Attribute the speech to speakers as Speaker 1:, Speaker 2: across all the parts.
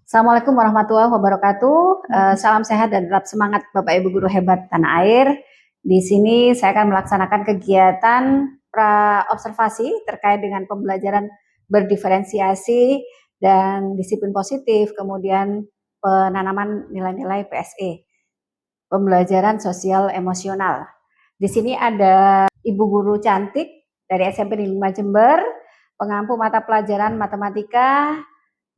Speaker 1: Assalamualaikum warahmatullahi wabarakatuh. Salam sehat dan tetap semangat Bapak Ibu guru hebat tanah air. Di sini saya akan melaksanakan kegiatan pra-observasi terkait dengan pembelajaran berdiferensiasi dan disiplin positif, kemudian penanaman nilai-nilai PSE, pembelajaran sosial emosional. Di sini ada Ibu guru cantik dari SMP 5 Jember, pengampu mata pelajaran matematika,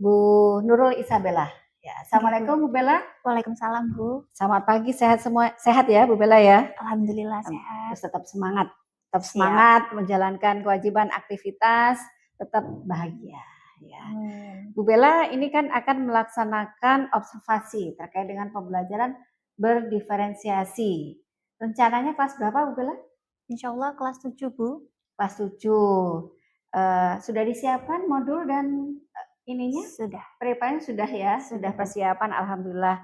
Speaker 1: Bu Nurul Isabella. Ya, Assalamualaikum Bu Bella.
Speaker 2: Waalaikumsalam Bu.
Speaker 1: Selamat pagi, sehat semua, sehat ya Bu Bella ya.
Speaker 2: Alhamdulillah sehat.
Speaker 1: Terus tetap semangat, tetap
Speaker 2: Siap.
Speaker 1: semangat menjalankan kewajiban aktivitas, tetap bahagia. Ya. Bu Bella ini kan akan melaksanakan observasi terkait dengan pembelajaran berdiferensiasi. Rencananya kelas berapa Bu Bella?
Speaker 2: Insya Allah kelas 7 Bu.
Speaker 1: Kelas 7. Sudah disiapkan modul dan ininya?
Speaker 2: Sudah.
Speaker 1: Preparnya sudah ya, sudah persiapan, alhamdulillah.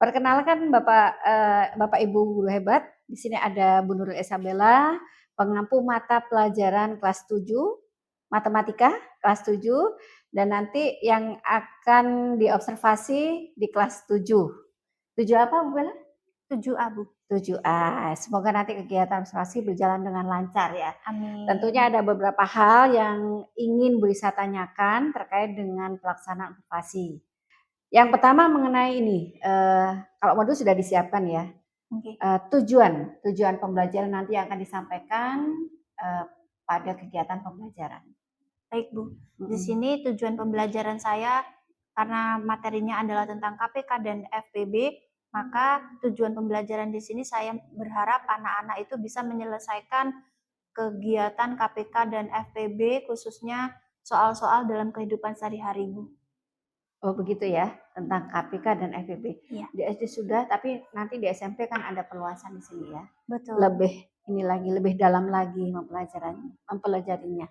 Speaker 1: Perkenalkan Bapak Ibu guru hebat. Di sini ada Bu Nurul Isabella, pengampu mata pelajaran kelas 7, matematika kelas 7, dan nanti yang akan diobservasi di kelas 7. 7 apa Bu Bella?
Speaker 2: 7A Bu.
Speaker 1: 7A. Semoga nanti kegiatan observasi berjalan dengan lancar ya.
Speaker 2: Amin.
Speaker 1: Tentunya ada beberapa hal yang ingin Bu Risa tanyakan terkait dengan pelaksanaan observasi. Yang pertama mengenai ini, kalau modul sudah disiapkan ya.
Speaker 2: Okay.
Speaker 1: Tujuan pembelajaran nanti yang akan disampaikan pada kegiatan pembelajaran.
Speaker 2: Baik Bu. Di sini tujuan pembelajaran saya karena materinya adalah tentang KPK dan FPB, maka tujuan pembelajaran di sini saya berharap anak-anak itu bisa menyelesaikan kegiatan KPK dan FPB khususnya soal-soal dalam kehidupan sehari-hari Bu.
Speaker 1: Oh begitu ya, tentang KPK dan FPB.
Speaker 2: Ya.
Speaker 1: Di SD sudah, tapi nanti di SMP kan ada perluasan di sini ya.
Speaker 2: Betul.
Speaker 1: Lebih dalam lagi mempelajarinya.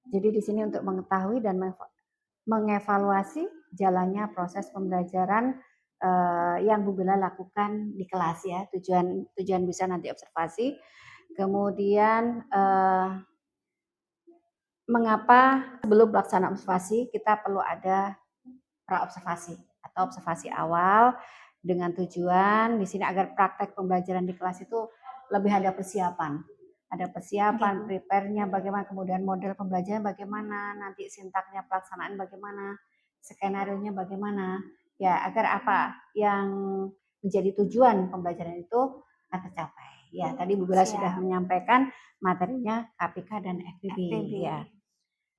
Speaker 1: Jadi di sini untuk mengetahui dan mengevaluasi jalannya proses pembelajaran yang Bu Bella lakukan di kelas ya. Tujuan bisa nanti observasi. Kemudian mengapa sebelum pelaksanaan observasi kita perlu ada pra-observasi atau observasi awal dengan tujuan di sini agar praktek pembelajaran di kelas itu lebih ada persiapan. Ada persiapan, prepare-nya bagaimana, kemudian model pembelajaran bagaimana, nanti sintaknya pelaksanaan bagaimana, skenario-nya bagaimana. Ya, agar apa yang menjadi tujuan pembelajaran itu tercapai. Ya, tadi Bu Bella sudah menyampaikan materinya KPK dan FPB. Ya.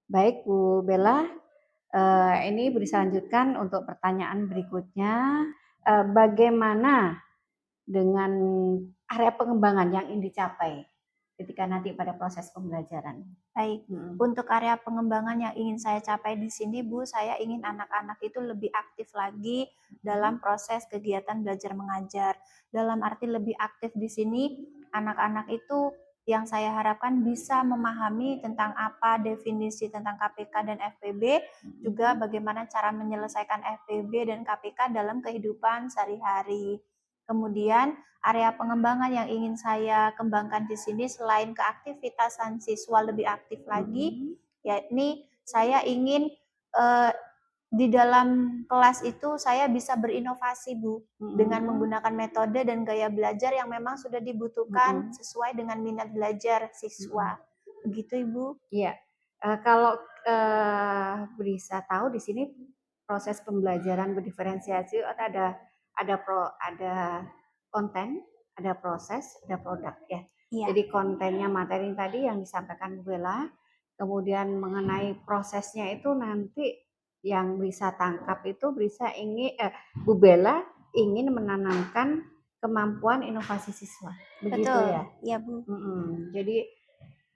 Speaker 1: Baik Bu Bella, ini bisa lanjutkan untuk pertanyaan berikutnya. Bagaimana dengan area pengembangan yang ingin dicapai ketika nanti pada proses pembelajaran?
Speaker 2: Baik, untuk area pengembangan yang ingin saya capai di sini Bu, saya ingin anak-anak itu lebih aktif lagi dalam proses kegiatan belajar mengajar. Dalam arti lebih aktif di sini, anak-anak itu yang saya harapkan bisa memahami tentang apa definisi tentang KPK dan FPB, juga bagaimana cara menyelesaikan FPB dan KPK dalam kehidupan sehari-hari. Kemudian area pengembangan yang ingin saya kembangkan di sini selain keaktivitasan siswa lebih aktif lagi, yakni saya ingin di dalam kelas itu saya bisa berinovasi Bu, dengan menggunakan metode dan gaya belajar yang memang sudah dibutuhkan sesuai dengan minat belajar siswa. Begitu Ibu?
Speaker 1: Iya. Kalau bisa tahu di sini proses pembelajaran berdiferensiasi ada konten, ada proses, ada produk ya.
Speaker 2: Iya.
Speaker 1: Jadi kontennya materi tadi yang disampaikan Bu Bella, kemudian mengenai prosesnya itu nanti yang bisa tangkap itu bisa Bu Bella ingin menanamkan kemampuan inovasi siswa. Begitu. Betul ya?
Speaker 2: Iya Bu.
Speaker 1: Jadi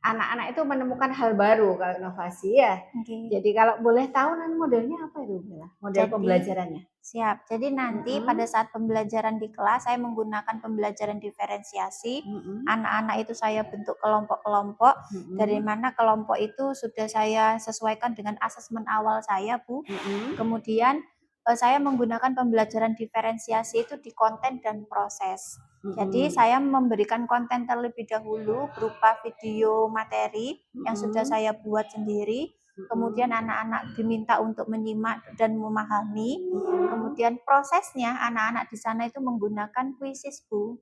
Speaker 1: anak-anak itu menemukan hal baru kalau inovasi ya. Jadi kalau boleh tahu nanti modelnya apa itu Bu? Model pembelajarannya.
Speaker 2: Siap. Jadi nanti pada saat pembelajaran di kelas saya menggunakan pembelajaran diferensiasi. Anak-anak itu saya bentuk kelompok-kelompok. Dari mana kelompok itu sudah saya sesuaikan dengan asesmen awal saya Bu. Kemudian saya menggunakan pembelajaran diferensiasi itu di konten dan proses. Jadi saya memberikan konten terlebih dahulu berupa video materi yang sudah saya buat sendiri. kemudian anak-anak diminta untuk menyimak dan memahami, kemudian prosesnya anak-anak di sana itu menggunakan kuisis, Bu.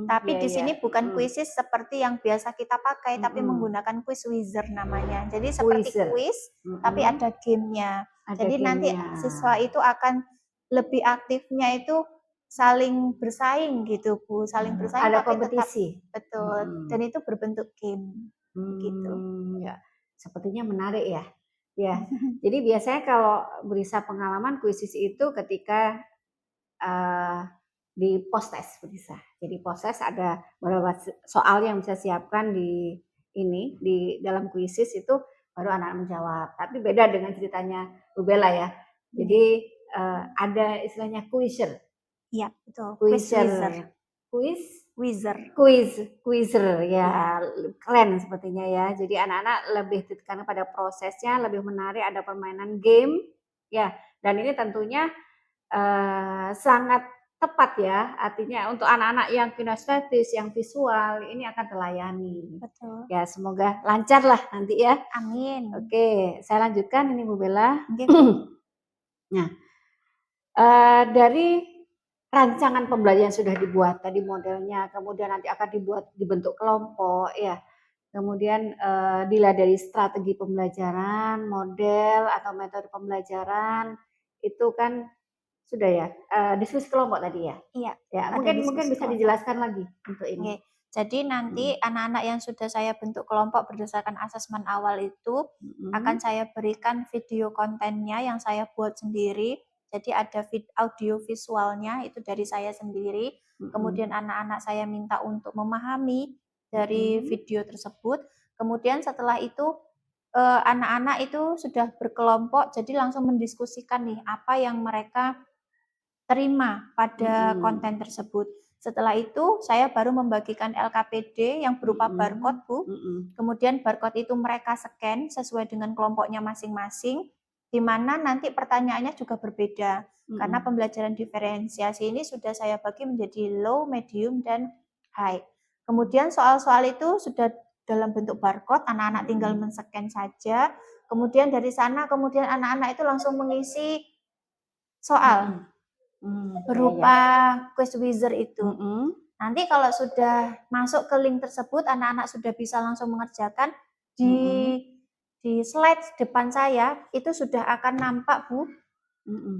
Speaker 2: Tapi
Speaker 1: Iya
Speaker 2: di
Speaker 1: iya.
Speaker 2: sini bukan kuisis seperti yang biasa kita pakai, tapi
Speaker 1: Mhm.
Speaker 2: menggunakan quiz wizard namanya. Jadi seperti
Speaker 1: Quizzer.
Speaker 2: kuis, tapi
Speaker 1: Mhm.
Speaker 2: ada gamenya.
Speaker 1: Ada
Speaker 2: Jadi nanti
Speaker 1: gamenya.
Speaker 2: siswa itu akan lebih aktifnya itu saling bersaing gitu, Bu. Saling bersaing
Speaker 1: Ada
Speaker 2: tapi tetap
Speaker 1: kompetisi.
Speaker 2: betul. Dan
Speaker 1: Mhm.
Speaker 2: itu berbentuk game. Begitu.
Speaker 1: Ya, sepertinya menarik ya. Ya, jadi biasanya kalau Brisa pengalaman kuisis itu ketika di post-test Brisa. Jadi post-test ada beberapa soal yang bisa siapkan di ini di dalam kuisis itu baru anak menjawab. Tapi beda dengan ceritanya Bu Bella ya. Jadi ada istilahnya quizzer.
Speaker 2: Iya, betul. Quiz
Speaker 1: Quizzer.
Speaker 2: wizard.
Speaker 1: Quiz
Speaker 2: Wizard.
Speaker 1: quizzer ya, keren sepertinya ya. Jadi anak-anak lebih ditekankan pada prosesnya, lebih menarik, ada permainan game ya. Dan ini tentunya sangat tepat ya, artinya untuk anak-anak yang kinestetis, yang visual ini akan terlayani.
Speaker 2: Betul.
Speaker 1: Ya semoga lancar lah nanti ya.
Speaker 2: Amin.
Speaker 1: Oke, saya lanjutkan ini Bu Bella.
Speaker 2: Oke.
Speaker 1: Nah, dari rancangan pembelajaran yang sudah dibuat tadi modelnya, kemudian nanti akan dibentuk kelompok ya. Kemudian dilihat dari strategi pembelajaran, model atau metode pembelajaran itu kan sudah ya, diskusi kelompok tadi ya?
Speaker 2: Iya.
Speaker 1: Ya,
Speaker 2: Ada
Speaker 1: mungkin
Speaker 2: diskusi
Speaker 1: bisa
Speaker 2: kelompok.
Speaker 1: dijelaskan lagi untuk ini.
Speaker 2: Oke. Jadi nanti anak-anak yang sudah saya bentuk kelompok berdasarkan asesmen awal itu akan saya berikan video kontennya yang saya buat sendiri. Jadi ada audio visualnya itu dari saya sendiri. Kemudian anak-anak saya minta untuk memahami dari video tersebut. Kemudian setelah itu anak-anak itu sudah berkelompok, jadi langsung mendiskusikan nih apa yang mereka terima pada konten tersebut. Setelah itu saya baru membagikan LKPD yang berupa barcode, Bu. Kemudian barcode itu mereka scan sesuai dengan kelompoknya masing-masing, di mana nanti pertanyaannya juga berbeda. Karena pembelajaran diferensiasi ini sudah saya bagi menjadi low, medium, dan high. Kemudian soal-soal itu sudah dalam bentuk barcode, anak-anak tinggal men-scan saja. Kemudian dari sana, kemudian anak-anak itu langsung mengisi soal berupa quiz wizard itu. Nanti kalau sudah masuk ke link tersebut, anak-anak sudah bisa langsung mengerjakan di slide depan saya itu sudah akan nampak, Bu,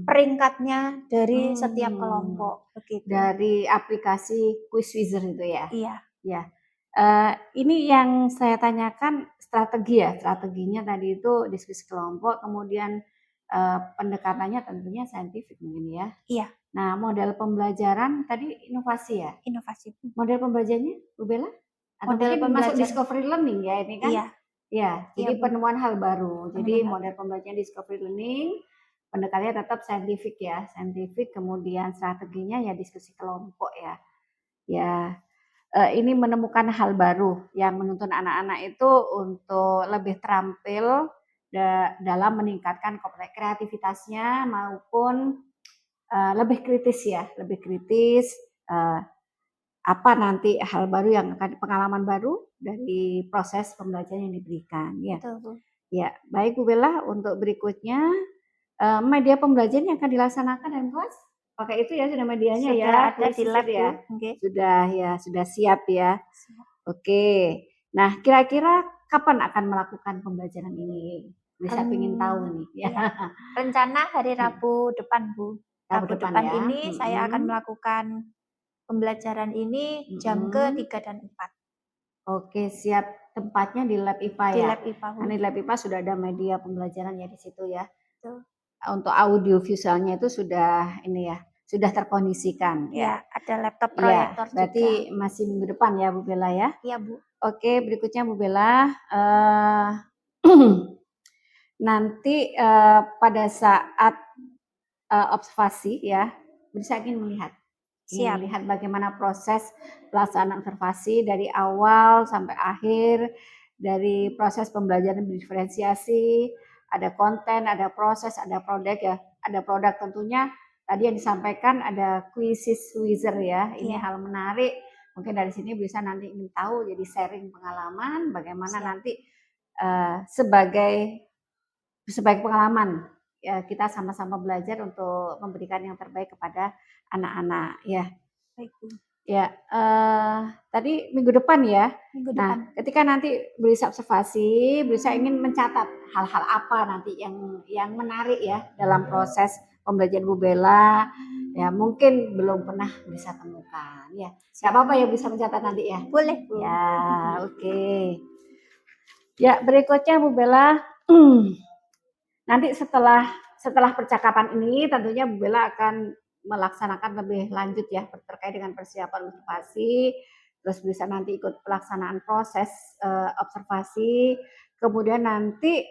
Speaker 2: peringkatnya dari setiap kelompok. Begitu.
Speaker 1: Dari aplikasi quiz wizard itu ya?
Speaker 2: Iya.
Speaker 1: Ya. Ini yang saya tanyakan strategi ya, strateginya tadi itu diskusi kelompok, kemudian pendekatannya tentunya saintifik mungkin ya.
Speaker 2: Iya.
Speaker 1: Nah, model pembelajaran tadi inovasi ya?
Speaker 2: Inovasi.
Speaker 1: Model pembelajarannya, Bu Bella? Atau
Speaker 2: Model
Speaker 1: mungkin masuk discovery learning ya ini kan?
Speaker 2: Iya.
Speaker 1: Ya, jadi
Speaker 2: Bu.
Speaker 1: penemuan hal baru. Jadi model pembelajaran discovery learning, pendekatannya tetap saintifik ya, saintifik, kemudian strateginya ya diskusi kelompok ya. Ya, ini menemukan hal baru yang menuntun anak-anak itu untuk lebih terampil dalam meningkatkan kreativitasnya maupun lebih kritis ya, lebih kritis apa nanti hal baru yang akan pengalaman baru dari proses pembelajaran yang diberikan ya.
Speaker 2: Betul, Bu.
Speaker 1: Ya, baik Bu Bella, untuk berikutnya media pembelajaran yang akan dilaksanakan dalam kelas pakai itu ya, sudah medianya
Speaker 2: sudah
Speaker 1: ya,
Speaker 2: ada di lab ya. Okay.
Speaker 1: Sudah siap ya. Siap. Oke. Nah, kira-kira kapan akan melakukan pembelajaran ini? Bisa ingin tahu nih ya.
Speaker 2: Iya. Rencana hari Rabu depan, Bu. Rabu depan ya. Ini saya akan melakukan pembelajaran ini jam ke-3 dan 4.
Speaker 1: Oke, siap. Tempatnya di lab IPA ya.
Speaker 2: Di lab IPA.
Speaker 1: Karena di lab IPA sudah ada media pembelajaran ya di situ ya.
Speaker 2: Betul.
Speaker 1: Untuk audio visualnya itu sudah ini ya, sudah terkondisikan ya.
Speaker 2: Ya, ada laptop proyektor
Speaker 1: ya, berarti juga. Masih minggu depan ya Bu Bella ya.
Speaker 2: Iya, Bu.
Speaker 1: Oke, berikutnya Bu Bella. Nanti pada saat observasi ya, bisa ingin melihat.
Speaker 2: Siap.
Speaker 1: Melihat bagaimana proses pelaksanaan observasi dari awal sampai akhir, dari proses pembelajaran diferensiasi, ada konten, ada proses, ada produk ya. Ada produk tentunya tadi yang disampaikan ada quizzes wizard ya. Ini hal menarik. Mungkin dari sini bisa nanti ingin tahu jadi sharing pengalaman bagaimana nanti sebagai pengalaman ya, kita sama-sama belajar untuk memberikan yang terbaik kepada anak-anak ya.
Speaker 2: Baik, Bu.
Speaker 1: Ya, tadi minggu depan ya.
Speaker 2: Minggu
Speaker 1: Nah,
Speaker 2: depan.
Speaker 1: ketika nanti bisa observasi, bisa ingin mencatat hal-hal apa nanti yang menarik ya dalam proses pembelajaran Bu Bella, ya mungkin belum pernah bisa temukan ya. Nggak apa-apa ya, bisa mencatat nanti ya.
Speaker 2: Boleh, Bu.
Speaker 1: Ya, oke. Ya, berikutnya Bu Bella, nanti setelah percakapan ini tentunya Bu Bella akan melaksanakan lebih lanjut ya terkait dengan persiapan observasi, terus bisa nanti ikut pelaksanaan proses observasi, kemudian nanti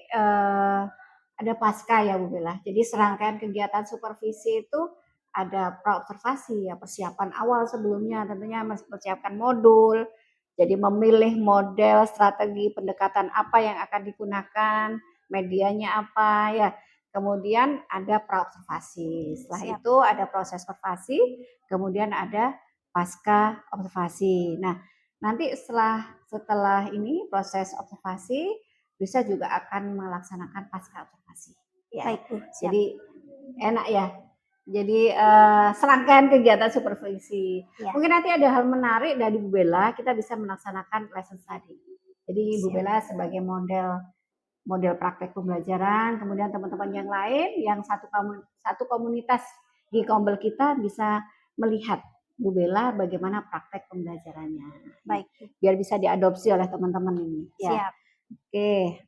Speaker 1: ada pasca ya Bu Bella. Jadi serangkaian kegiatan supervisi itu ada pra-observasi ya, persiapan awal sebelumnya tentunya mempersiapkan modul, jadi memilih model strategi pendekatan apa yang akan digunakan, medianya apa ya. Kemudian ada pra-observasi. Setelah
Speaker 2: Siap.
Speaker 1: itu ada proses observasi, kemudian ada pasca observasi. Nah, nanti setelah ini proses observasi bisa juga akan melaksanakan pasca observasi. Ya.
Speaker 2: Baik, Bu. Siap.
Speaker 1: Jadi enak ya. Jadi serangkaian kegiatan supervisi.
Speaker 2: Ya.
Speaker 1: Mungkin nanti ada hal menarik dari Bu Bella, kita bisa melaksanakan lesson study. Jadi Bu
Speaker 2: Siap.
Speaker 1: Bella sebagai model praktek pembelajaran, kemudian teman-teman yang lain yang satu komunitas di Kombel kita bisa melihat Bu Bella bagaimana praktek pembelajarannya.
Speaker 2: Baik.
Speaker 1: Biar bisa diadopsi oleh teman-teman ini. Ya.
Speaker 2: Siap.
Speaker 1: Oke.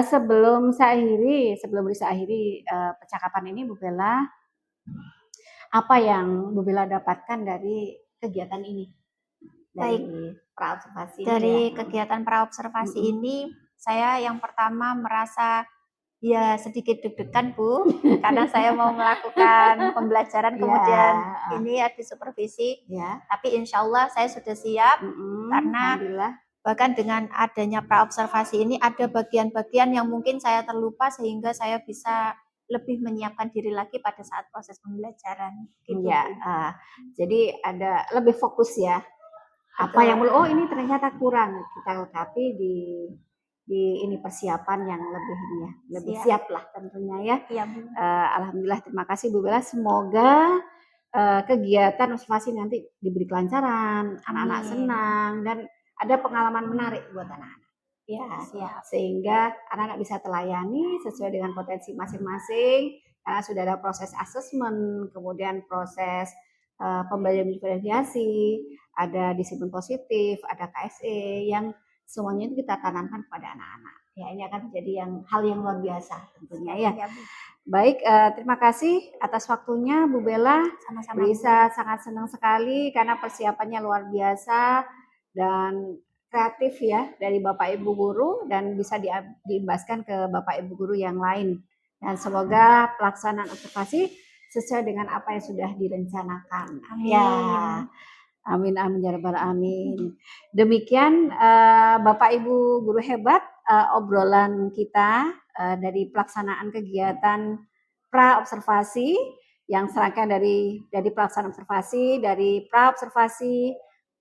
Speaker 1: Sebelum saya akhiri percakapan ini Bu Bella, apa yang Bu Bella dapatkan dari kegiatan ini? Dari pra-observasi
Speaker 2: Dari
Speaker 1: ya.
Speaker 2: kegiatan pra-observasi ini, saya yang pertama merasa ya sedikit deg-degan Bu, karena saya mau melakukan pembelajaran kemudian ini ya disupervisi.
Speaker 1: Ya.
Speaker 2: Tapi insya Allah saya sudah siap karena bahkan dengan adanya pra-observasi ini ada bagian-bagian yang mungkin saya terlupa sehingga saya bisa lebih menyiapkan diri lagi pada saat proses pembelajaran. Gitu,
Speaker 1: ya, jadi ada lebih fokus ya. Apa yang ini ternyata kurang, kita lengkapi di ini persiapan yang lebih siap lah tentunya ya.
Speaker 2: Iya, Bu.
Speaker 1: Alhamdulillah, terima kasih Bu Bella. Semoga kegiatan observasi nanti diberi kelancaran, anak-anak senang dan ada pengalaman menarik buat anak-anak. Ya,
Speaker 2: siap.
Speaker 1: Sehingga anak-anak bisa terlayani sesuai dengan potensi masing-masing. Karena sudah ada proses asesmen, kemudian proses pembelajaran diferensiasi, ada disiplin positif, ada KSE yang semuanya itu kita tanamkan kepada anak-anak. Ya, ini akan menjadi hal yang luar biasa tentunya ya. Baik, terima kasih atas waktunya Bu Bella.
Speaker 2: Sama-sama.
Speaker 1: Bisa sangat senang sekali karena persiapannya luar biasa dan kreatif ya dari Bapak Ibu guru dan bisa diimbaskan ke Bapak Ibu guru yang lain. Dan semoga pelaksanaan observasi sesuai dengan apa yang sudah direncanakan.
Speaker 2: Amin.
Speaker 1: Ya. Amin amin ya rabbal alamin. Demikian Bapak Ibu guru hebat, obrolan kita dari pelaksanaan kegiatan pra-observasi yang serangkaian dari pelaksanaan observasi, dari pra-observasi,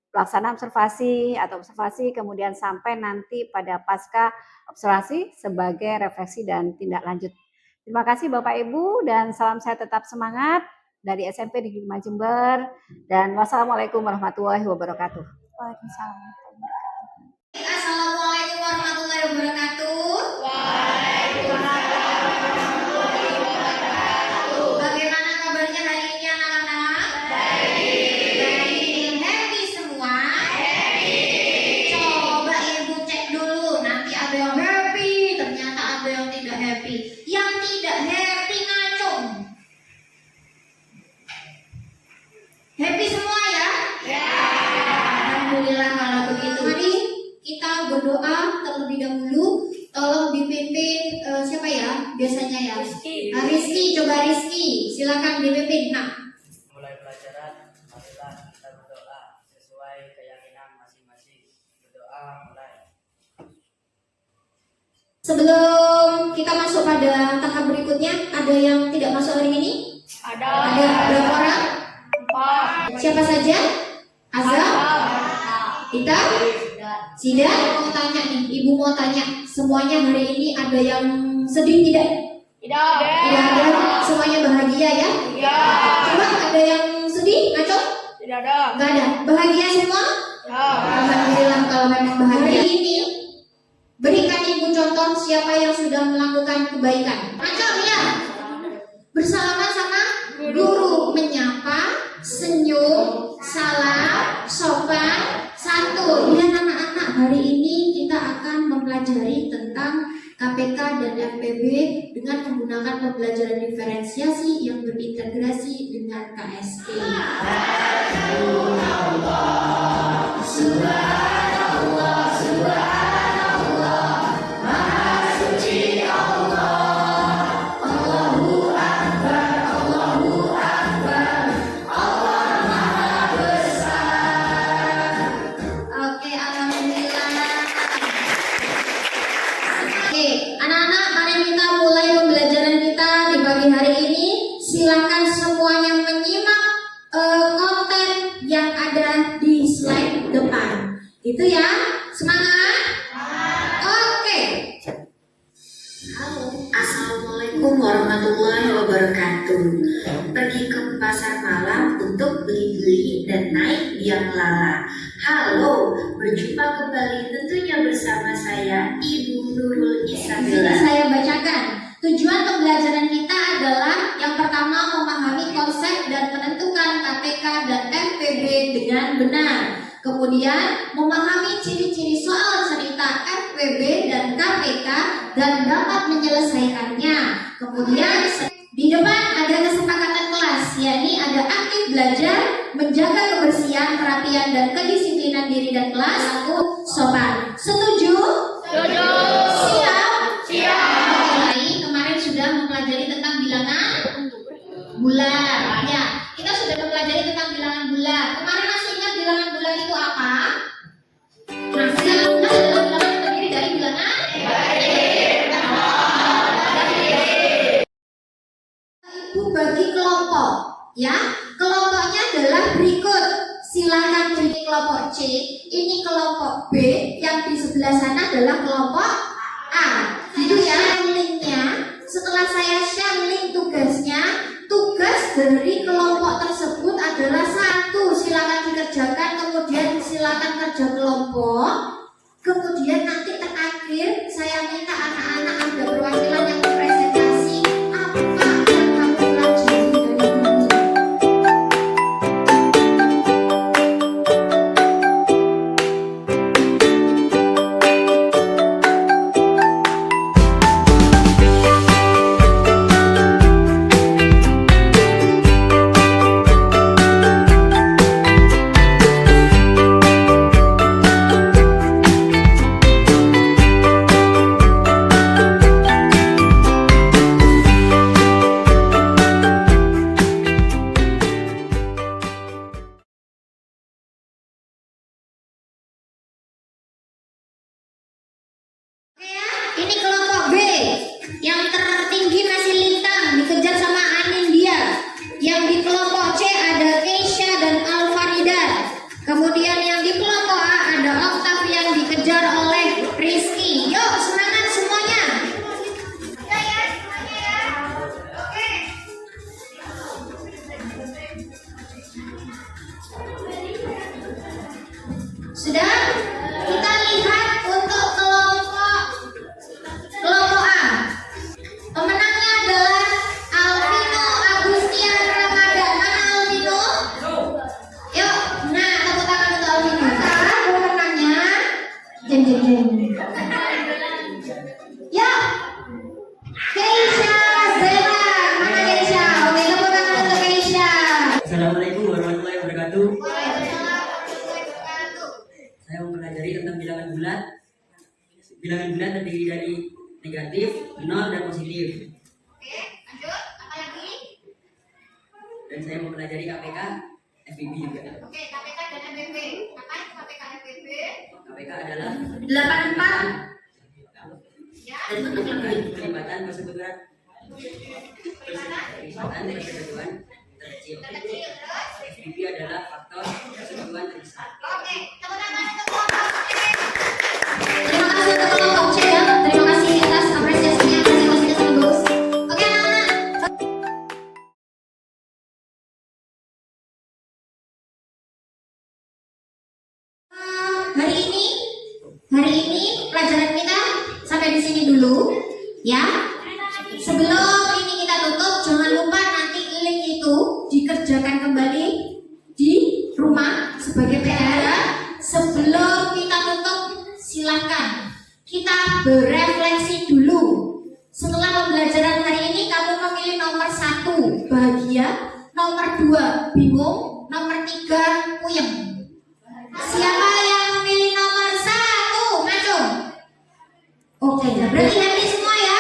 Speaker 1: pelaksanaan observasi atau observasi, kemudian sampai nanti pada pasca observasi sebagai refleksi dan tindak lanjut. Terima kasih Bapak Ibu dan salam saya tetap semangat dari SMP Negeri 5 Jember dan wassalamualaikum warahmatullahi wabarakatuh.
Speaker 2: Waalaikumsalam.
Speaker 3: Assalamualaikum warahmatullahi wabarakatuh.
Speaker 2: Waalaikumsalam warahmatullahi wabarakatuh.
Speaker 3: Bagaimana kabarnya hari ini anak-anak?
Speaker 2: Baik.
Speaker 3: Happy semua? Coba Ibu cek dulu. Nanti ada yang happy, ternyata ada yang tidak happy. Yang tidak happy ngacung. Happy semua ya? Alhamdulillah kalau begitu. Mari kita berdoa terlebih dahulu. Tolong dipimpin siapa ya? Biasanya ya. Rizky, coba Rizky. Silakan dipimpin. Nah.
Speaker 4: Mulai pelajaran, marilah kita berdoa sesuai keyakinan masing-masing. Berdoa mulai.
Speaker 3: Sebelum kita masuk pada tahap berikutnya, ada yang tidak masuk hari ini?
Speaker 2: Ada.
Speaker 3: Ada berapa orang?
Speaker 2: 4.
Speaker 3: Siapa saja? Azam? Kita? Sida mau tanya nih, Ibu mau tanya, semuanya hari ini ada yang sedih tidak? Tidak ada, semuanya bahagia ya? Iya. Coba ada yang sedih, ngaco? Tidak ada. Enggak ada. Bahagia semua? Ya. Alhamdulillah kalau memang bahagia. Hari ini berikan Ibu contoh siapa yang sudah melakukan kebaikan. Ngaco ya? Bersalaman sama guru, menyapa, senyum, salam, sopan, santun. Dan anak-anak, hari ini kita akan mempelajari tentang KPK dan FPB dengan menggunakan pembelajaran diferensiasi yang berintegrasi dengan KSE. Subhanallah, subhanallah, subhanallah, Maha Suci Allah, Allahu Akbar, Allahu Akbar, Allah Maha Besar. Oke, alhamdulillah. Oke, anak-anak, mari kita mulai pembelajaran kita di pagi hari ini. Silakan semuanya menyimak konten yang ada di slide depan. Itu ya, semangat. Oke.
Speaker 5: Halo, Assalamualaikum warahmatullahi wabarakatuh. Pergi ke pasar malam untuk beli-beli dan naik biang lala. Halo, berjumpa kembali tentunya bersama saya Ibu Nurul
Speaker 3: Di sini
Speaker 5: Isabella.
Speaker 3: saya bacakan. Tujuan pembelajaran kita adalah yang pertama memahami konsep dan menentukan KPK dan FPB dengan benar. Kemudian memahami ciri-ciri soal cerita FPB dan KPK dan dapat menyelesaikannya. Kemudian di depan ada kesepakatan kelas, yakni ada aktif belajar, menjaga kebersihan, perhatian dan kedisiplinan diri dan kelas. Aku sopan. Setuju? Setuju. Siap? Siap. Oke, kemarin sudah mempelajari tentang bilangan bulan. Ya, kita sudah mempelajari tentang bilangan bulan. Kemarin masih ingat bilangan bulan itu apa? Nah, bilangan bulan adalah bilangan yang terdiri dari bilangan Ibu bagi kelompok, ya. Kelompoknya adalah berikut. Silakan pilih kelompok C. Ini kelompok B. Yang di sebelah sana adalah kelompok A. Itu ya linknya. Setelah saya share link tugasnya, tugas dari kelompok tersebut adalah satu. Silakan dikerjakan. Kemudian silakan kerja kelompok. Kemudian nanti terakhir saya minta anak-anak ada perwakilan yang presentasi apa yang kamu pelajari dari ini. Ini kelompok B. Yang tertinggi masih Lintang, dikejar sama Anindya. Yang di kelompok C ada Keisha dan Alfarida. Kemudian yang di kelompok A ada Octave yang dikejar oleh Rizky. Yuk, semangat semuanya. Ya, ya, semuanya ya. Oke. Sudah? Kita lihat untuk kelompok A. Pemenangnya adalah Alvino Agustian Ramadan. Mana Alvino? Yuk, nah tepuk tangan untuk Alvino. Sekarang pemenangnya jeng jeng jeng. Yuk, Keisha Zera. Mana Keisha? Oke, tepuk tangan untuk Keisha.
Speaker 4: Assalamualaikum warahmatullahi wabarakatuh.
Speaker 3: Waalaikumsalam warahmatullahi wabarakatuh.
Speaker 4: Saya mau mempelajari tentang bilangan bulat. Bilangan bulat terdiri dari negatif, nol, dan positif.
Speaker 3: Oke, lanjut. Apa lagi?
Speaker 4: Dan saya mau mempelajari KPK, FPB juga.
Speaker 3: Oke, KPK dan FPB. Apa itu KPK dan FPB?
Speaker 4: KPK adalah
Speaker 5: 84
Speaker 3: Ya.
Speaker 4: pelibatan persekutuan terkecil.
Speaker 3: Terkecil terus.
Speaker 4: FPB adalah faktor persekutuan terbesar.
Speaker 3: Oke, tepuk tangan untuk kelompok C. hari ini pelajaran kita sampai di sini dulu ya. Sebelum ini kita tutup, jangan lupa nanti link itu dikerjakan kembali di rumah sebagai PR. Sebelum kita tutup, silakan kita berefleksi dulu. Setelah pembelajaran hari ini, kamu memilih nomor 1 bahagia, nomor 2 bingung, nomor 3 puyeng. Siapa yang memilih nomor 1? Maju. Oke, berarti happy semua ya?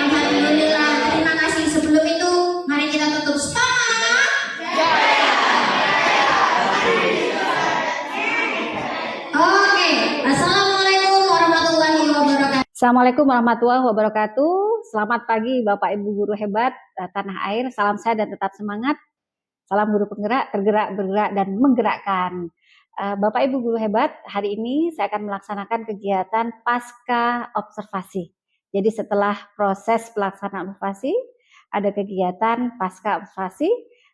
Speaker 3: Alhamdulillah, terima kasih. Sebelum itu, mari kita tutup. Semangat! Oke, Assalamualaikum warahmatullahi wabarakatuh.
Speaker 1: Assalamualaikum warahmatullahi wabarakatuh. Selamat pagi Bapak Ibu guru hebat tanah air. Salam sehat dan tetap semangat. Salam guru penggerak, tergerak, bergerak, dan menggerakkan. Bapak Ibu guru hebat, hari ini saya akan melaksanakan kegiatan pasca observasi. Jadi setelah proses pelaksanaan observasi, ada kegiatan pasca observasi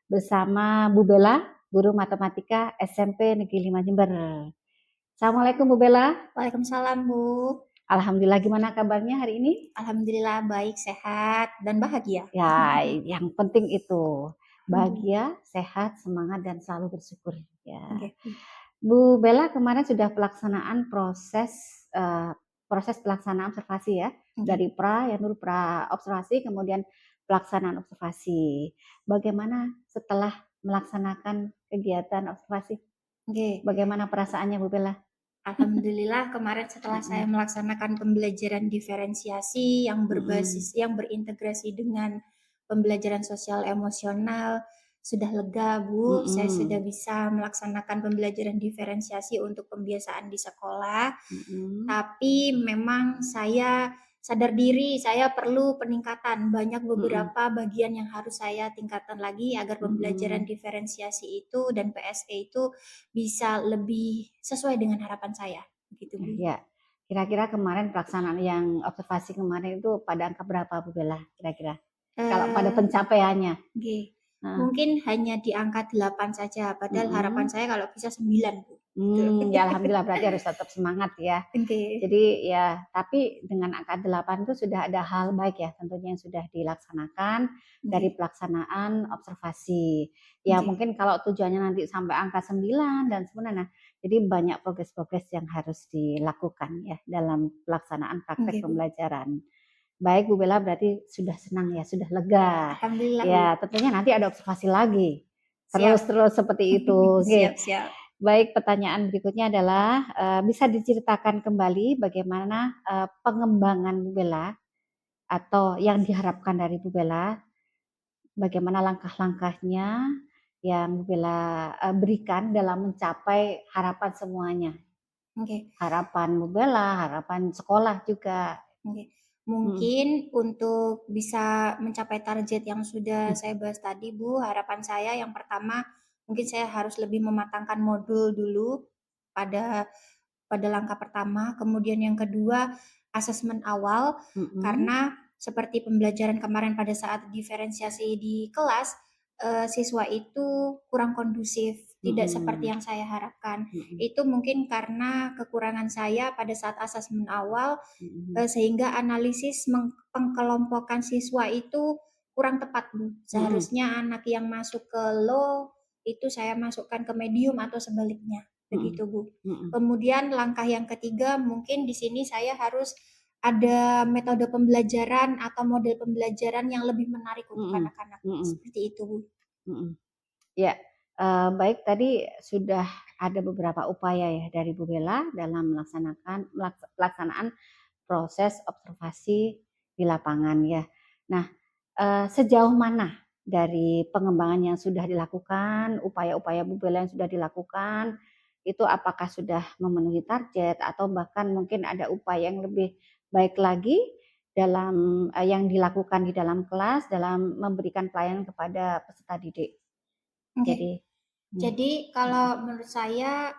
Speaker 1: bersama Bu Bella, guru matematika SMP Negeri 5 Jember. Assalamualaikum Bu Bella.
Speaker 2: Waalaikumsalam Bu.
Speaker 1: Alhamdulillah, gimana kabarnya hari ini?
Speaker 2: Alhamdulillah baik, sehat, dan bahagia.
Speaker 1: Ya, yang penting itu bahagia, sehat, semangat, dan selalu bersyukur. Ya.
Speaker 2: Oke.
Speaker 1: Bu Bella kemarin sudah pelaksanaan proses pelaksanaan observasi ya, dari yang dulu pra observasi, kemudian pelaksanaan observasi. Bagaimana setelah melaksanakan kegiatan observasi?
Speaker 2: Oke.
Speaker 1: Bagaimana perasaannya Bu Bella?
Speaker 2: Alhamdulillah kemarin setelah saya melaksanakan pembelajaran diferensiasi yang berbasis, yang berintegrasi dengan pembelajaran sosial emosional, sudah lega Bu. Saya sudah bisa melaksanakan pembelajaran diferensiasi untuk pembiasaan di sekolah. Tapi memang saya sadar diri, saya perlu peningkatan. Banyak beberapa bagian yang harus saya tingkatkan lagi agar pembelajaran diferensiasi itu dan PSE itu bisa lebih sesuai dengan harapan saya. Begitu Bu.
Speaker 1: Ya, kira-kira kemarin pelaksanaan yang observasi kemarin itu pada angka berapa Bu Bella kira-kira? Kalau pada pencapaiannya?
Speaker 2: Oke. Mungkin hanya di angka 8 saja, padahal harapan saya kalau bisa 9 Bu.
Speaker 1: Ya Alhamdulillah, berarti harus tetap semangat ya.
Speaker 2: Oke.
Speaker 1: Jadi ya, tapi dengan angka 8 itu sudah ada hal baik ya tentunya yang sudah dilaksanakan dari pelaksanaan observasi. Ya mungkin kalau tujuannya nanti sampai angka 9 dan sebenarnya, jadi banyak progres-progres yang harus dilakukan ya dalam pelaksanaan praktek pembelajaran. Baik Bu Bella, berarti sudah senang ya, sudah lega.
Speaker 2: Alhamdulillah.
Speaker 1: Ya tentunya nanti ada observasi lagi. Terus seperti itu.
Speaker 2: Siap.
Speaker 1: Baik, pertanyaan berikutnya adalah bisa diceritakan kembali bagaimana pengembangan Bu Bella atau yang diharapkan dari Bu Bella, bagaimana langkah-langkahnya yang Bu Bella berikan dalam mencapai harapan semuanya.
Speaker 2: Oke.
Speaker 1: Harapan Bu Bella, harapan sekolah juga.
Speaker 2: Oke. Mungkin untuk bisa mencapai target yang sudah saya bahas tadi Bu, harapan saya yang pertama mungkin saya harus lebih mematangkan modul dulu pada langkah pertama, kemudian yang kedua asesmen awal, karena seperti pembelajaran kemarin pada saat diferensiasi di kelas, siswa itu kurang kondusif, tidak seperti yang saya harapkan. Itu mungkin karena kekurangan saya pada saat asesmen awal, sehingga analisis pengkelompokan siswa itu kurang tepat Bu. Seharusnya anak yang masuk ke low itu saya masukkan ke medium atau sebaliknya, begitu Bu. Kemudian langkah yang ketiga mungkin di sini saya harus ada metode pembelajaran atau model pembelajaran yang lebih menarik untuk anak-anak, seperti itu Bu.
Speaker 1: Ya, baik, tadi sudah ada beberapa upaya ya dari Bu Bella dalam pelaksanaan proses observasi di lapangan ya. Nah, sejauh mana dari pengembangan yang sudah dilakukan, upaya-upaya Bu Bella yang sudah dilakukan, itu apakah sudah memenuhi target atau bahkan mungkin ada upaya yang lebih baik lagi dalam yang dilakukan di dalam kelas dalam memberikan pelayanan kepada peserta didik.
Speaker 2: Jadi kalau menurut saya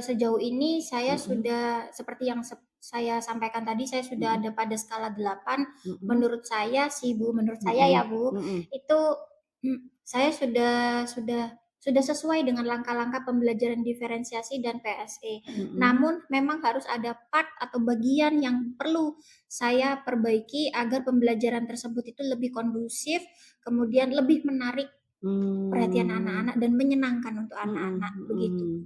Speaker 2: sejauh ini saya sudah seperti yang saya sampaikan tadi, saya sudah ada pada skala 8. Menurut saya sih Bu, menurut saya ya Bu, itu saya sudah sudah sesuai dengan langkah-langkah pembelajaran diferensiasi dan PSE. Namun memang harus ada part atau bagian yang perlu saya perbaiki agar pembelajaran tersebut itu lebih kondusif, kemudian lebih menarik perhatian anak-anak dan menyenangkan untuk anak-anak, begitu.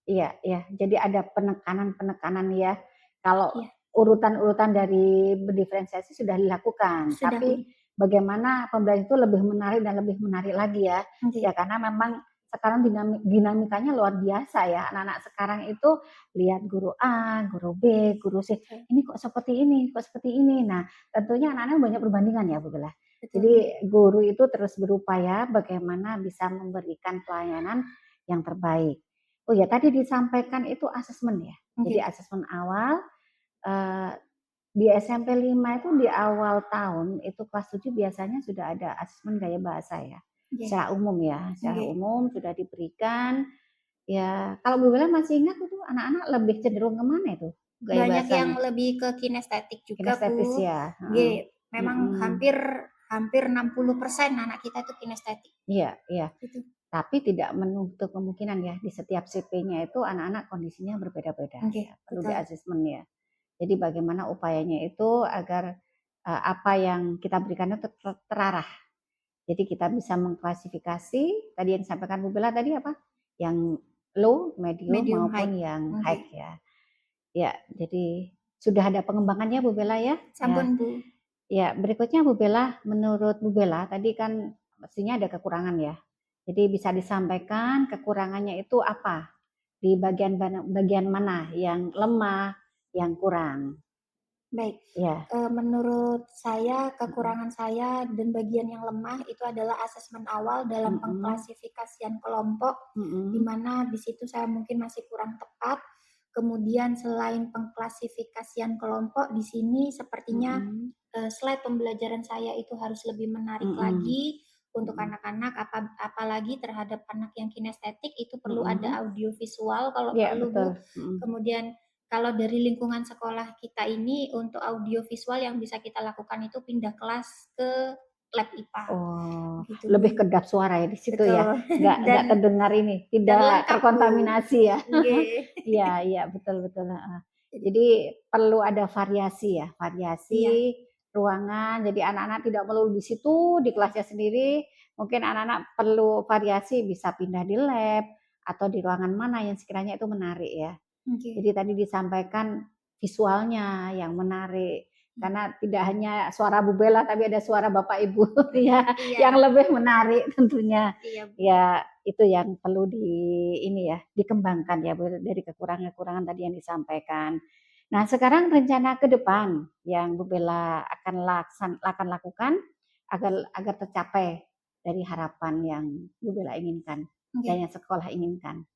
Speaker 1: Iya, iya. Jadi ada penekanan-penekanan ya. Kalau
Speaker 2: Iya.
Speaker 1: urutan-urutan dari berdiferensiasi sudah dilakukan,
Speaker 2: Sudah,
Speaker 1: tapi bagaimana pembelajaran itu lebih menarik dan lebih menarik lagi ya.
Speaker 2: Oke.
Speaker 1: Ya karena memang sekarang dinamikanya luar biasa ya. Anak-anak sekarang itu lihat guru A, guru B, guru C. Ini kok seperti ini, kok seperti ini. Nah, tentunya anak-anak banyak perbandingan ya, Bu Bella. Jadi guru itu terus berupaya bagaimana bisa memberikan pelayanan yang terbaik. Oh ya, tadi disampaikan itu asesmen ya. Jadi asesmen awal di SMP 5 itu di awal tahun itu kelas 7 biasanya sudah ada asesmen gaya bahasa ya. Secara umum ya, secara umum sudah diberikan. Ya, kalau Bu Bella masih ingat itu anak-anak lebih cenderung kemana itu? Gaya
Speaker 2: Banyak
Speaker 1: bahasanya?
Speaker 2: yang lebih ke kinestetik juga,
Speaker 1: Kinestetis
Speaker 2: Bu.
Speaker 1: ya.
Speaker 2: Memang hampir 60% anak kita itu kinestetik.
Speaker 1: Iya, iya.
Speaker 2: Gitu.
Speaker 1: Tapi tidak menutup kemungkinan ya di setiap CP-nya itu anak-anak kondisinya berbeda-beda. Ya, perlu di asesmen ya. Jadi bagaimana upayanya itu agar apa yang kita berikan itu terarah. Jadi kita bisa mengklasifikasi tadi yang disampaikan Bu Bella tadi apa? Yang low, medium maupun
Speaker 2: high.
Speaker 1: yang high ya. Ya, jadi sudah ada pengembangannya Bu Bella ya.
Speaker 2: Sampun, Bu.
Speaker 1: Ya, berikutnya Bu Bella, menurut Bu Bella tadi kan mestinya ada kekurangan ya. Jadi bisa disampaikan kekurangannya itu apa? Di bagian mana yang lemah, yang kurang.
Speaker 2: Baik.
Speaker 1: Ya.
Speaker 2: Menurut saya kekurangan saya dan bagian yang lemah itu adalah asesmen awal dalam pengklasifikasian kelompok, di mana di situ saya mungkin masih kurang tepat. Kemudian selain pengklasifikasian kelompok di sini sepertinya slide pembelajaran saya itu harus lebih menarik lagi untuk anak-anak, apalagi terhadap anak yang kinestetik itu perlu ada audio visual kalau perlu, Bu. Kemudian kalau dari lingkungan sekolah kita ini untuk audio visual yang bisa kita lakukan itu pindah kelas ke lab IPA.
Speaker 1: Oh,
Speaker 2: gitu,
Speaker 1: lebih kedap suara ya di situ ya. Nggak terdengar ini, tidak
Speaker 2: lengkap,
Speaker 1: terkontaminasi ya.
Speaker 2: Nggih.
Speaker 1: Iya, iya, betul. Jadi perlu ada variasi ya, ruangan. Jadi anak-anak tidak melulu di situ di kelasnya sendiri. Mungkin anak-anak perlu variasi, bisa pindah di lab atau di ruangan mana yang sekiranya itu menarik ya. Jadi tadi disampaikan visualnya yang menarik. Karena tidak hanya suara Bu Bella tapi ada suara Bapak Ibu ya yang lebih menarik tentunya. Ya, itu yang perlu dikembangkan ya dari kekurangan-kekurangan tadi yang disampaikan. Nah, sekarang rencana ke depan yang Bu Bella akan lakukan agar tercapai dari harapan yang Bu Bella inginkan dan yang sekolah inginkan.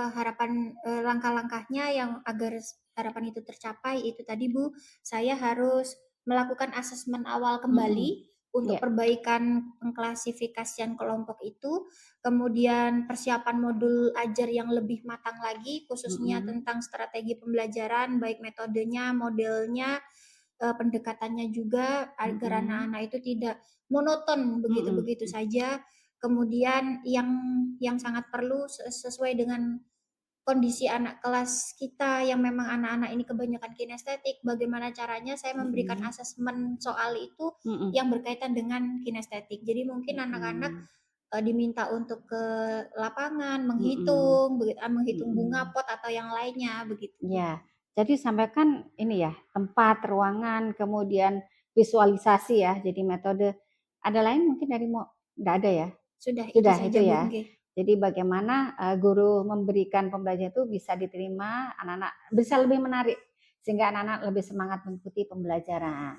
Speaker 2: Harapan langkah-langkahnya yang agar harapan itu tercapai itu tadi, Bu, saya harus melakukan asesmen awal kembali untuk perbaikan pengklasifikasian kelompok itu, kemudian persiapan modul ajar yang lebih matang lagi khususnya tentang strategi pembelajaran baik metodenya, modelnya, pendekatannya juga agar anak-anak itu tidak monoton begitu-begitu saja. Kemudian yang sangat perlu sesuai dengan kondisi anak kelas kita yang memang anak-anak ini kebanyakan kinestetik, bagaimana caranya saya memberikan asesmen soal itu yang berkaitan dengan kinestetik. Jadi mungkin anak-anak diminta untuk ke lapangan menghitung, menghitung bunga pot atau yang lainnya begitu.
Speaker 1: Ya, jadi sampaikan ini ya tempat, ruangan, kemudian visualisasi ya. Jadi metode ada lain mungkin dari nggak ada ya?
Speaker 2: Sudah
Speaker 1: itu ya. Jadi bagaimana guru memberikan pembelajaran itu bisa diterima anak-anak bisa lebih menarik sehingga anak-anak lebih semangat mengikuti pembelajaran.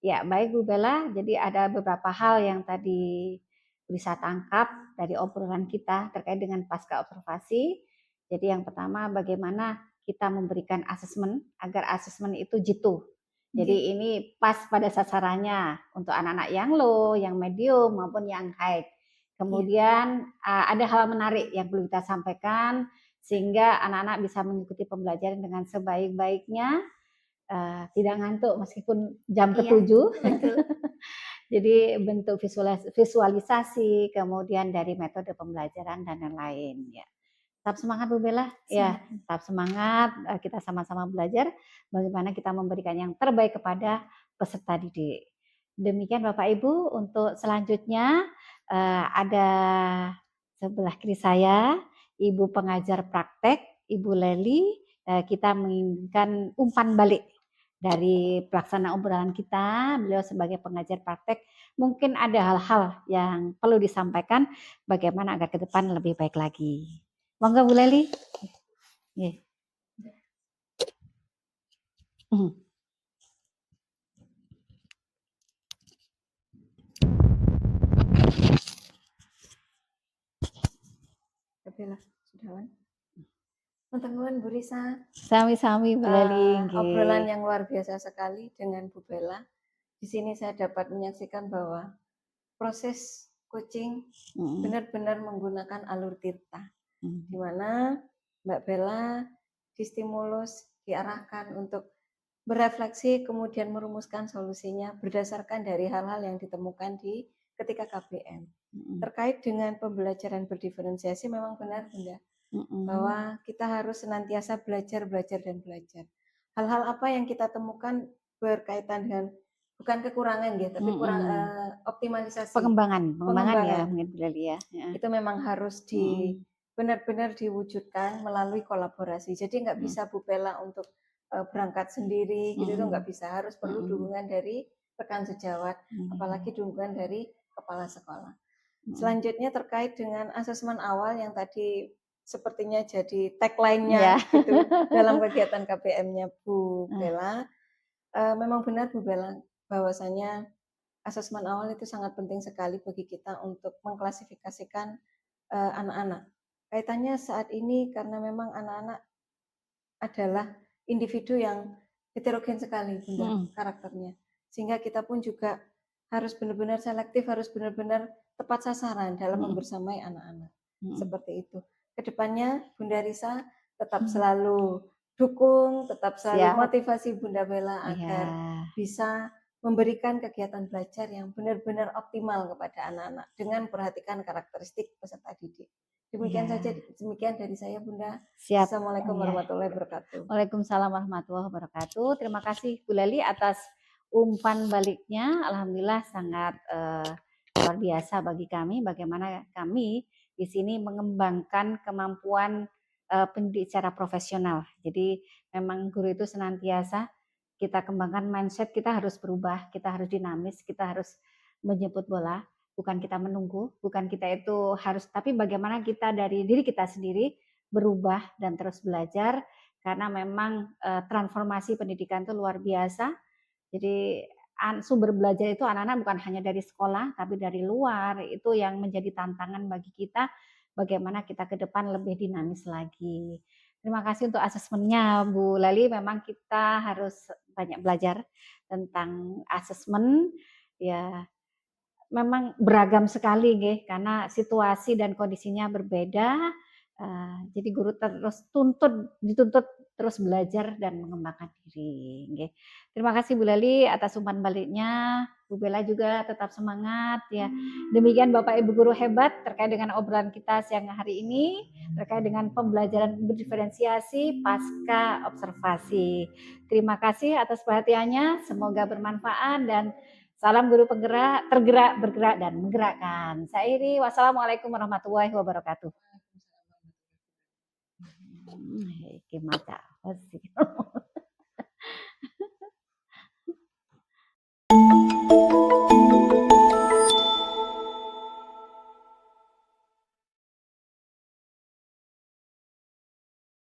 Speaker 1: Ya, baik Bu Bella. Jadi ada beberapa hal yang tadi bisa tangkap dari obrolan kita terkait dengan pasca observasi. Jadi yang pertama bagaimana kita memberikan asesmen agar asesmen itu jitu. Jadi ini pas pada sasarannya untuk anak-anak yang low, yang medium maupun yang high. Kemudian ada hal menarik yang perlu kita sampaikan sehingga anak-anak bisa mengikuti pembelajaran dengan sebaik-baiknya, tidak ngantuk meskipun jam ke-7. Jadi bentuk visualisasi, kemudian dari metode pembelajaran dan lain-lain ya. Tetap semangat Bu Bella, ya tetap semangat, kita sama-sama belajar bagaimana kita memberikan yang terbaik kepada peserta didik. Demikian Bapak Ibu, untuk selanjutnya ada sebelah kiri saya Ibu pengajar praktek, Ibu Leli, kita menginginkan umpan balik dari pelaksana obrolan kita, beliau sebagai pengajar praktek, mungkin ada hal-hal yang perlu disampaikan bagaimana agar ke depan lebih baik lagi. Monggo Bu Leli. Yeah.
Speaker 6: Sudah. Teman-teman Bu Risa,
Speaker 1: Sami-sami Bu Leli.
Speaker 6: obrolan yang luar biasa sekali dengan Bu Bella. Di sini saya dapat menyaksikan bahwa proses coaching benar-benar menggunakan alur tirta, di mana Mbak Bella distimulus, diarahkan untuk berefleksi, kemudian merumuskan solusinya berdasarkan dari hal-hal yang ditemukan di ketika KBM. Terkait dengan pembelajaran berdiferensiasi, memang benar Bunda, bahwa kita harus senantiasa belajar. Hal-hal apa yang kita temukan berkaitan dengan bukan kekurangan ya, tapi kurang optimalisasi.
Speaker 1: Pengembangan ya mungkin Bu Leli ya.
Speaker 6: Itu memang harus benar-benar diwujudkan melalui kolaborasi. Jadi nggak bisa Bu Bella untuk berangkat sendiri gitu, itu nggak bisa, harus perlu dukungan dari rekan sejawat, apalagi dukungan dari kepala sekolah. Selanjutnya terkait dengan asesmen awal yang tadi sepertinya jadi tagline-nya gitu dalam kegiatan KBM-nya Bu Bella. Memang benar Bu Bella bahwasanya asesmen awal itu sangat penting sekali bagi kita untuk mengklasifikasikan anak-anak. Kaitannya saat ini karena memang anak-anak adalah individu yang heterogen sekali Bunda, karakternya. Sehingga kita pun juga harus benar-benar selektif, harus benar-benar tepat sasaran dalam membersamai anak-anak. Seperti itu. Kedepannya Bunda Risa tetap selalu dukung, tetap selalu motivasi Bunda Bella agar bisa memberikan kegiatan belajar yang benar-benar optimal kepada anak-anak dengan memperhatikan karakteristik peserta didik. Demikian saja, demikian dari saya Bunda.
Speaker 1: Siap.
Speaker 6: Assalamualaikum warahmatullahi wabarakatuh.
Speaker 1: Waalaikumsalam warahmatullahi wabarakatuh. Terima kasih Bu Leli atas umpan baliknya. Alhamdulillah sangat luar biasa bagi kami bagaimana kami di sini mengembangkan kemampuan pendidik secara profesional. Jadi memang guru itu senantiasa kita kembangkan mindset, kita harus berubah, kita harus dinamis, kita harus menjemput bola. Bukan kita menunggu, bukan kita itu harus, tapi bagaimana kita dari diri kita sendiri berubah dan terus belajar, karena memang transformasi pendidikan itu luar biasa. Jadi sumber belajar itu anak-anak bukan hanya dari sekolah, tapi dari luar. Itu yang menjadi tantangan bagi kita, bagaimana kita ke depan lebih dinamis lagi. Terima kasih untuk asesmennya Bu Leli, memang kita harus banyak belajar tentang asesmen, ya memang beragam sekali karena situasi dan kondisinya berbeda. Jadi guru dituntut terus belajar dan mengembangkan diri. Terima kasih Bu Leli atas umpan baliknya. Bu Bella juga tetap semangat ya. Demikian Bapak Ibu guru hebat terkait dengan obrolan kita siang hari ini terkait dengan pembelajaran berdiferensiasi pasca observasi. Terima kasih atas perhatiannya. Semoga bermanfaat dan salam guru penggerak, tergerak, bergerak, dan menggerakkan. Saya Iri, wassalamualaikum warahmatullahi wabarakatuh. Gimana?